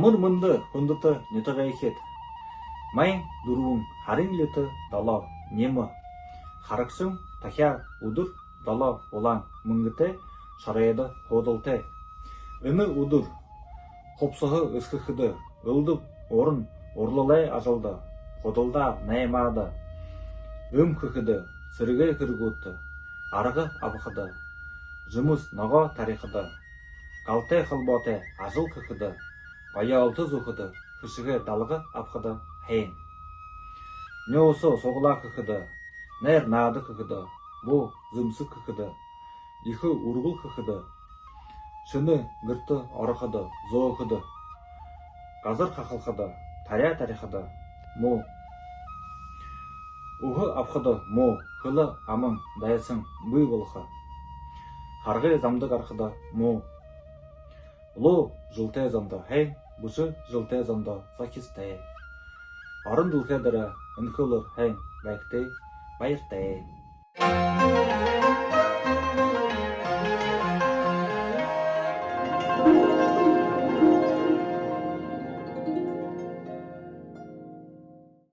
Амар мөнді хүндіті нетіға ехет. Майын дұруын харин леті дала немі. Хараксым тахя удыр дала олан мұңгіте шарайды ходылте. Үні удыр қопсығы үскіхіді ылдып орын орлылай ажылды. Ходылда наймады. Күхіді сірге кіргутты. Арғы абықыды. Жұмыс наға тарихыды. Қалте қылбаты ажыл күхіді. Бая алты зұқыды. Күшігі далғы апқыды хейн. Нөсі соғыла күхіді. Нәр нады күхіді. Бұ зымсы күхіді. Ихы урғыл күхіді. Шыны гірті арықыды. Зоғыды. Қазыр қақылқыды. Таря тарихыды. Му. Ухы апқыды му. Хылы амың дайсың бұй болқы. Харғы замдық арқыды му. Лу жылте замда хей, бұшы жылте замда сакисте. Арын дұлхедірі үнкілір хей, бәкте, байырте.